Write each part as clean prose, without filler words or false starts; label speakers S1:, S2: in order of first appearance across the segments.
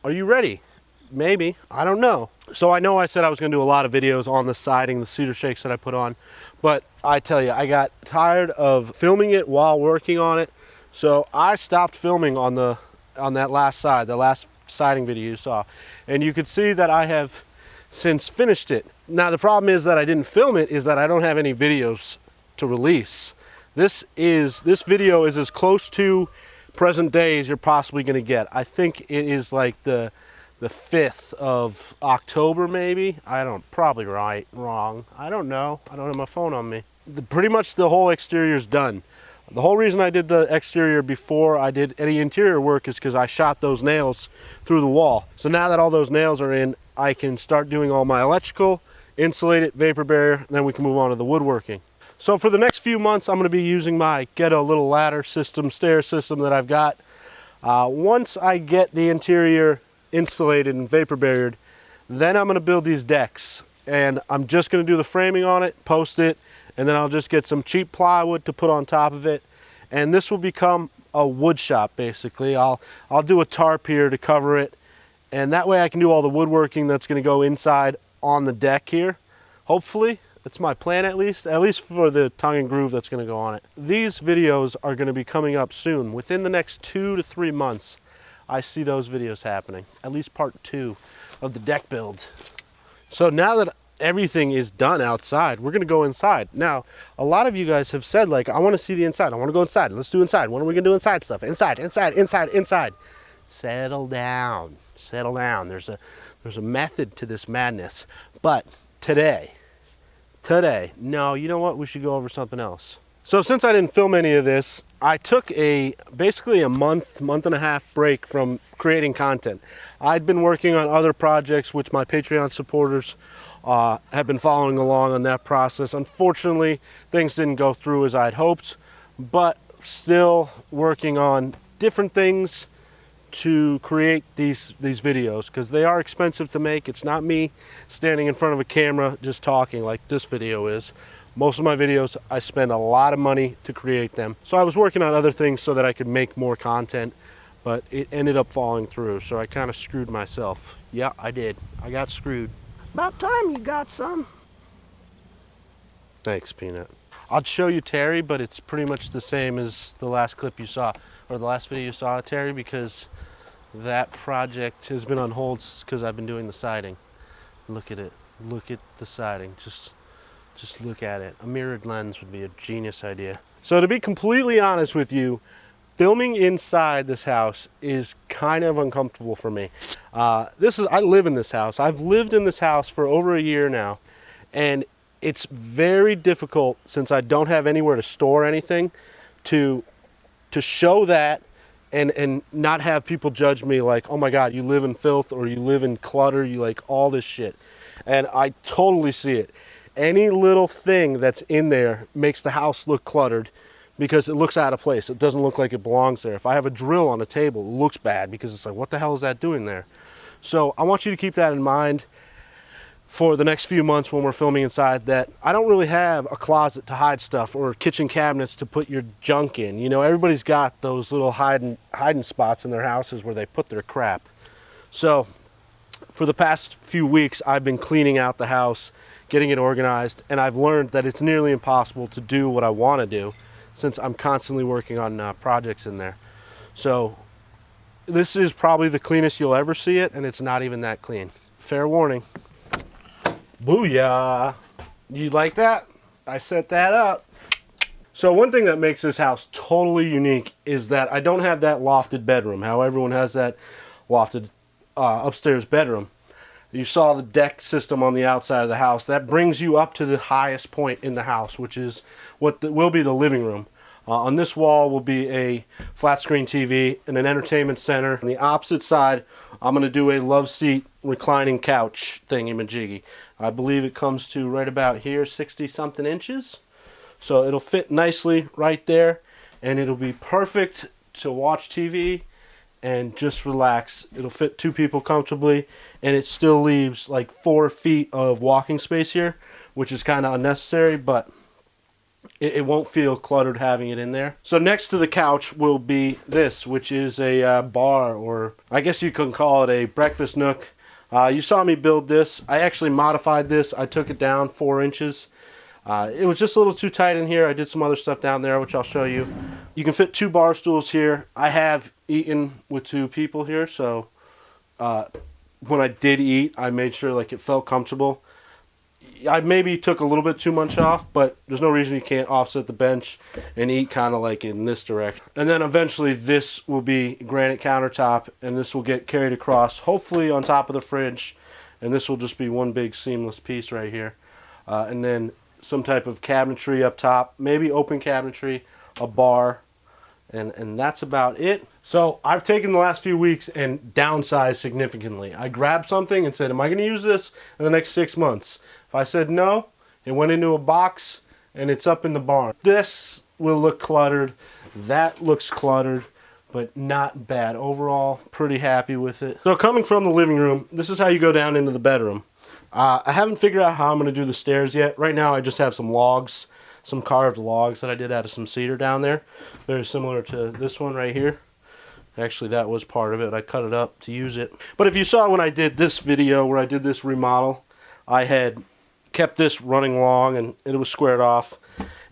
S1: Are you ready? Maybe, I don't know. So I know I said I was gonna do a lot of videos on the siding, the cedar shakes that I put on, but I tell you, I got tired of filming it while working on it. So I stopped filming on that last side, the last siding video you saw. And you could see that I have since finished it. Now the problem is that I didn't film it is that I don't have any videos to release. This video is as close to present day as you're possibly gonna get. I think it is like the 5th of October, maybe. Probably wrong. I don't know. I don't have my phone on me. Pretty much the whole exterior is done. The whole reason I did the exterior before I did any interior work is because I shot those nails through the wall. So now that all those nails are in, I can start doing all my electrical, insulate it, vapor barrier, and then we can move on to the woodworking. So for the next few months, I'm going to be using my ghetto little ladder system, stair system that I've got. Once I get the interior insulated and vapor barriered, then I'm going to build these decks, and I'm just going to do the framing on it, post it, and then I'll just get some cheap plywood to put on top of it, and this will become a wood shop basically. I'll do a tarp here to cover it, and that way I can do all the woodworking that's going to go inside on the deck here. Hopefully, that's my plan at least for the tongue and groove that's going to go on it. These videos are going to be coming up soon. Within the next 2 to 3 months, I see those videos happening, at least part 2 of the deck build. So now that everything is done outside, we're gonna go inside. Now, a lot of you guys have said, like, I wanna see the inside, I wanna go inside, let's do inside. When are we gonna do inside stuff? Inside. Settle down, settle down. There's a method to this madness. But today, no, you know what? We should go over something else. So since I didn't film any of this, I took basically a month and a half break from creating content. I'd been working on other projects, which my Patreon supporters have been following along on that process. Unfortunately, things didn't go through as I'd hoped, but still working on different things to create these videos, because they are expensive to make. It's not me standing in front of a camera just talking like this video is. Most of my videos, I spend a lot of money to create them. So I was working on other things so that I could make more content, but it ended up falling through. So I kind of screwed myself. Yeah, I did. I got screwed. About time you got some. Thanks, Peanut. I'll show you Terry, but it's pretty much the same as the last clip you saw, or the last video you saw, Terry, because that project has been on hold because I've been doing the siding. Look at it. Look at the siding. Just look at it. A mirrored lens would be a genius idea. So to be completely honest with you, filming inside this house is kind of uncomfortable for me. I live in this house. I've lived in this house for over a year now, and it's very difficult, since I don't have anywhere to store anything, to show that and not have people judge me like, oh my God, you live in filth, or you live in clutter, you like all this shit. And I totally see it. Any little thing that's in there makes the house look cluttered because it looks out of place. It doesn't look like it belongs there. If I have a drill on a table, it looks bad because it's like, what the hell is that doing there? So I want you to keep that in mind for the next few months when we're filming inside, that I don't really have a closet to hide stuff or kitchen cabinets to put your junk in. You know, everybody's got those little hiding spots in their houses where they put their crap. So for the past few weeks, I've been cleaning out the house, getting it organized, and I've learned that it's nearly impossible to do what I want to do since I'm constantly working on projects in there. So this is probably the cleanest you'll ever see it, and it's not even that clean. Fair warning. Booyah! You like that? I set that up. So one thing that makes this house totally unique is that I don't have that lofted bedroom, how everyone has that lofted upstairs bedroom. You saw the deck system on the outside of the house. That brings you up to the highest point in the house, which is what will be the living room. On this wall will be a flat screen TV and an entertainment center. On the opposite side, I'm going to do a love seat reclining couch thingy-majiggy. I believe it comes to right about here, 60-something inches. So it'll fit nicely right there, and it'll be perfect to watch TV and just relax. It'll fit 2 people comfortably, and it still leaves like 4 feet of walking space here, which is kind of unnecessary, but it won't feel cluttered having it in there. So next to the couch will be this, which is a bar, or I guess you can call it a breakfast nook. You saw me build this. I actually modified this. I took it down 4 inches. It was just a little too tight in here. I did some other stuff down there, which I'll show you. You can fit 2 bar stools here. I have eaten with 2 people here, so when I did eat, I made sure like it felt comfortable. I maybe took a little bit too much off, but there's no reason you can't offset the bench and eat kind of like in this direction. And then eventually this will be granite countertop, and this will get carried across, hopefully on top of the fridge, and this will just be one big seamless piece right here. And then some type of cabinetry up top, maybe open cabinetry, a bar, and that's about it. So I've taken the last few weeks and downsized significantly. I grabbed something and said, am I going to use this in the next 6 months? If I said no, it went into a box and it's up in the barn. This will look cluttered. That looks cluttered, but not bad. Overall, pretty happy with it. So coming from the living room, this is how you go down into the bedroom. I haven't figured out how I'm going to do the stairs yet. Right now I just have some logs, some carved logs that I did out of some cedar down there. Very similar to this one right here. Actually, that was part of it. I cut it up to use it. But if you saw when I did this video where I did this remodel, I had kept this running long and it was squared off.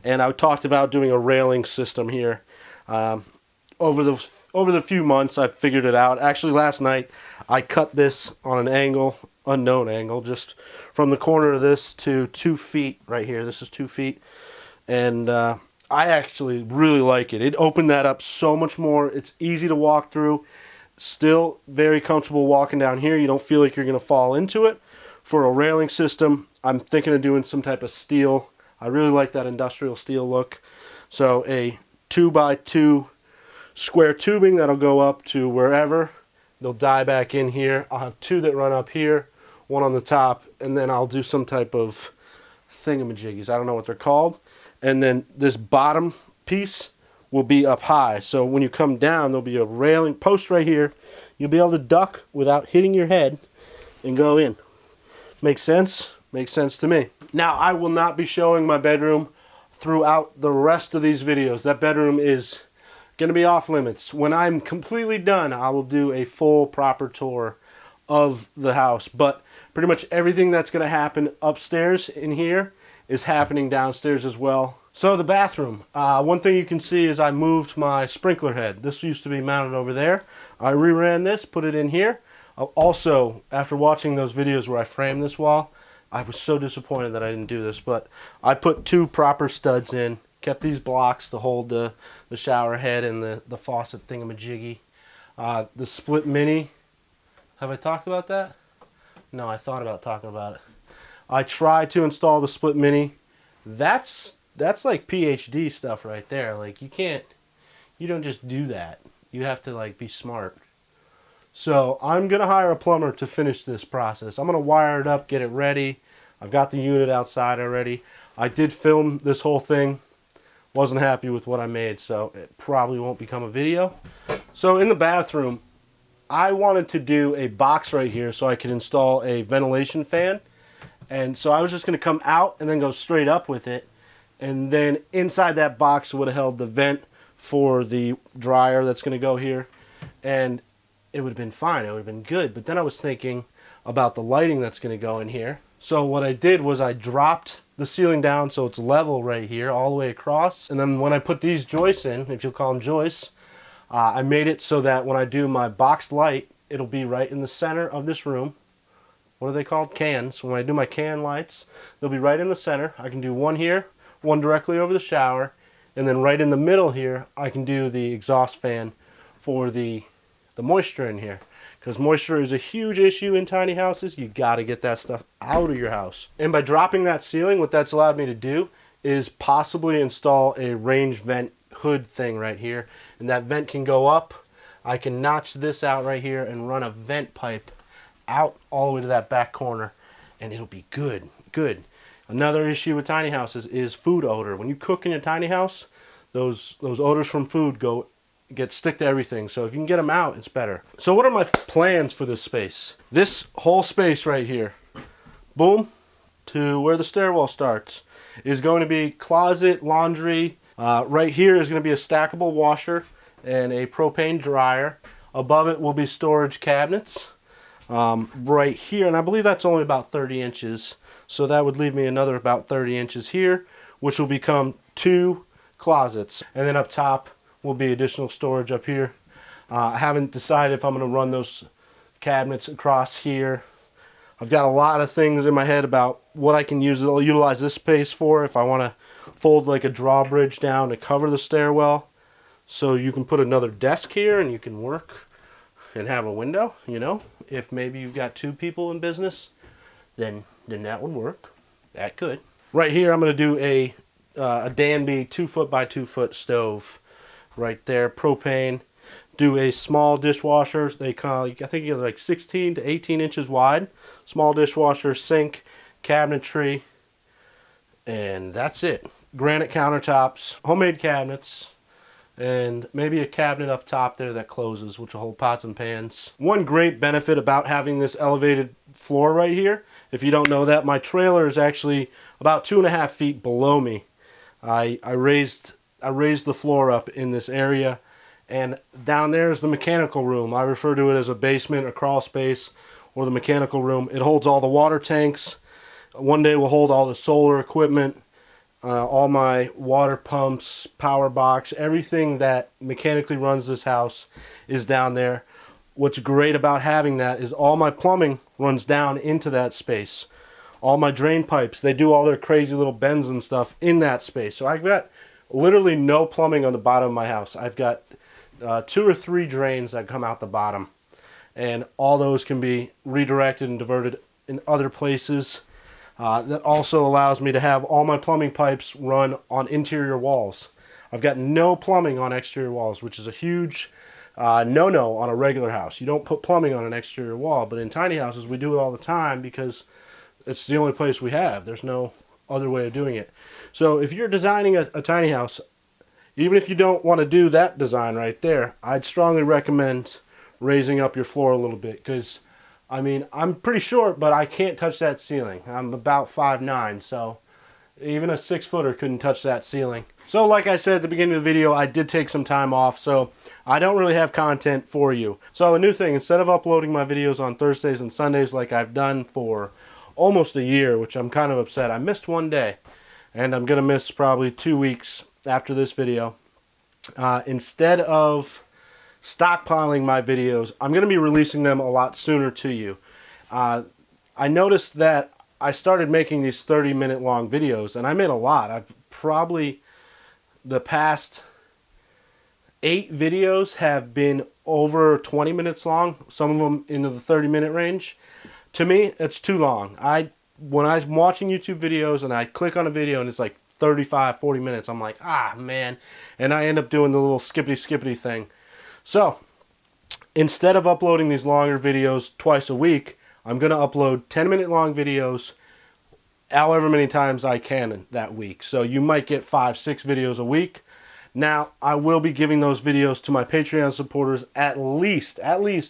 S1: And I talked about doing a railing system here. Over the few months, I figured it out. Actually, last night, I cut this on an angle, unknown angle, just from the corner of this to 2 feet right here. This is 2 feet. And I actually really like it. It opened that up so much more. It's easy to walk through. Still very comfortable walking down here. You don't feel like you're going to fall into it. For a railing system, I'm thinking of doing some type of steel. I really like that industrial steel look. So a 2x2 square tubing that'll go up to wherever. They'll die back in here. I'll have 2 that run up here, 1 on the top, and then I'll do some type of thingamajiggies. I don't know what they're called. And then this bottom piece will be up high. So when you come down, there'll be a railing post right here. You'll be able to duck without hitting your head and go in. Makes sense? Makes sense to me. Now, I will not be showing my bedroom throughout the rest of these videos. That bedroom is going to be off limits. When I'm completely done, I will do a full proper tour of the house. But pretty much everything that's going to happen upstairs in here is happening downstairs as well. So the bathroom. One thing you can see is I moved my sprinkler head. This used to be mounted over there. I reran this, put it in here. Also, after watching those videos where I framed this wall, I was so disappointed that I didn't do this, but I put 2 proper studs in, kept these blocks to hold the shower head and the faucet thingamajiggy. The split mini, have I talked about that? No, I thought about talking about it. I tried to install the split mini. That's like PhD stuff right there. Like you don't just do that. You have to like be smart. So I'm going to hire a plumber to finish this process. I'm going to wire it up, get it ready. I've got the unit outside already. I did film this whole thing. Wasn't happy with what I made, so it probably won't become a video. So in the bathroom, I wanted to do a box right here so I could install a ventilation fan. And so I was just going to come out and then go straight up with it. And then inside that box would have held the vent for the dryer that's going to go here. And it would have been fine. It would have been good. But then I was thinking about the lighting that's going to go in here. So what I did was I dropped the ceiling down so it's level right here all the way across. And then when I put these joists in, if you'll call them joists, I made it so that when I do my boxed light, it'll be right in the center of this room. What are they called? Cans. When I do my can lights, they'll be right in the center. I can do one here, one directly over the shower, and then right in the middle here, I can do the exhaust fan for the moisture in here. Because moisture is a huge issue in tiny houses. You got to get that stuff out of your house. And by dropping that ceiling, what that's allowed me to do is possibly install a range vent hood thing right here. And that vent can go up. I can notch this out right here and run a vent pipe out all the way to that back corner, and it'll be good. Another issue with tiny houses is food odor. When you cook in your tiny house, those odors from food stick to everything. So if you can get them out, it's better. So what are my plans for this space? This whole space right here, boom, to where the stairwell starts is going to be closet, laundry. Right here is going to be a stackable washer and a propane dryer. Above it will be storage cabinets. Right here, and I believe that's only about 30 inches. So that would leave me another about 30 inches here, which will become 2 closets. And then up top will be additional storage up here. I haven't decided if I'm going to run those cabinets across here. I've got a lot of things in my head about what I can utilize this space for. If I want to fold like a drawbridge down to cover the stairwell, so you can put another desk here and you can work and have a window, you know. If maybe you've got 2 people in business, then that would work. That could. Right here, I'm going to do a Danby 2-foot by 2-foot stove. Right there, propane. Do a small dishwasher. They call, I think it's like 16 to 18 inches wide. Small dishwasher, sink, cabinetry, and that's it. Granite countertops, homemade cabinets, and maybe a cabinet up top there that closes, which will hold pots and pans. One great benefit about having this elevated floor right here, if you don't know that, my trailer is actually about 2.5 feet below me. I raised the floor up in this area, and down there is the mechanical room. I refer to it as a basement, a crawl space, or the mechanical room. It holds all the water tanks. One day we'll hold all the solar equipment, all my water pumps, power box, everything that mechanically runs this house is down there. What's great about having that is all my plumbing runs down into that space. All my drain pipes, they do all their crazy little bends and stuff in that space. So I've got literally no plumbing on the bottom of my house. I've got 2 or 3 drains that come out the bottom, and all those can be redirected and diverted in other places. That also allows me to have all my plumbing pipes run on interior walls. I've got no plumbing on exterior walls, which is a huge no-no on a regular house. You don't put plumbing on an exterior wall, but in tiny houses we do it all the time because it's the only place we have. There's no other way of doing it. So if you're designing a tiny house, even if you don't want to do that design right there, I'd strongly recommend raising up your floor a little bit, because I mean, I'm pretty short, but I can't touch that ceiling. I'm about 5'9", so even a 6-footer couldn't touch that ceiling. So like I said at the beginning of the video, I did take some time off, so I don't really have content for you. So a new thing, instead of uploading my videos on Thursdays and Sundays like I've done for almost a year, which I'm kind of upset. I missed one day, and I'm going to miss probably 2 weeks after this video. Instead of stockpiling my videos, I'm going to be releasing them a lot sooner to you. I noticed that I started making these 30-minute long videos, and I made a lot. I've probably, the past 8 videos have been over 20 minutes long, some of them into the 30-minute range. To me, it's too long. When I'm watching YouTube videos and I click on a video and it's like 35, 40 minutes, I'm like, ah, man. And I end up doing the little skippity thing. So, instead of uploading these longer videos twice a week, I'm going to upload 10-minute long videos however many times I can that week. So you might get 5, 6 videos a week. Now, I will be giving those videos to my Patreon supporters at least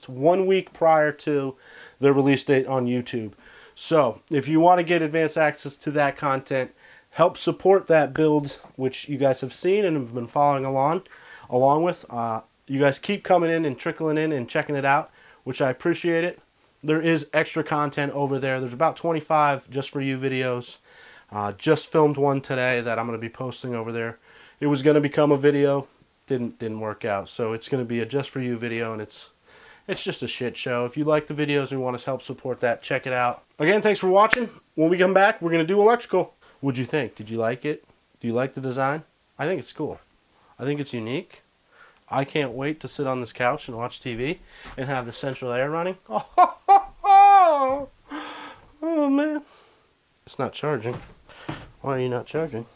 S1: 1 week prior to the release date on YouTube. So, if you want to get advanced access to that content, help support that build, which you guys have seen and have been following along with. You guys keep coming in and trickling in and checking it out, which I appreciate it. There is extra content over there. There's about 25 just for you videos. Just filmed one today that I'm going to be posting over there. It was going to become a video, didn't work out. So it's going to be a just for you video, and it's just a shit show. If you like the videos and want to help support that, check it out. Again, thanks for watching. When we come back, we're going to do electrical. What'd you think? Did you like it? Do you like the design? I think it's cool. I think it's unique. I can't wait to sit on this couch and watch TV and have the central air running. Oh man. It's not charging. Why are you not charging?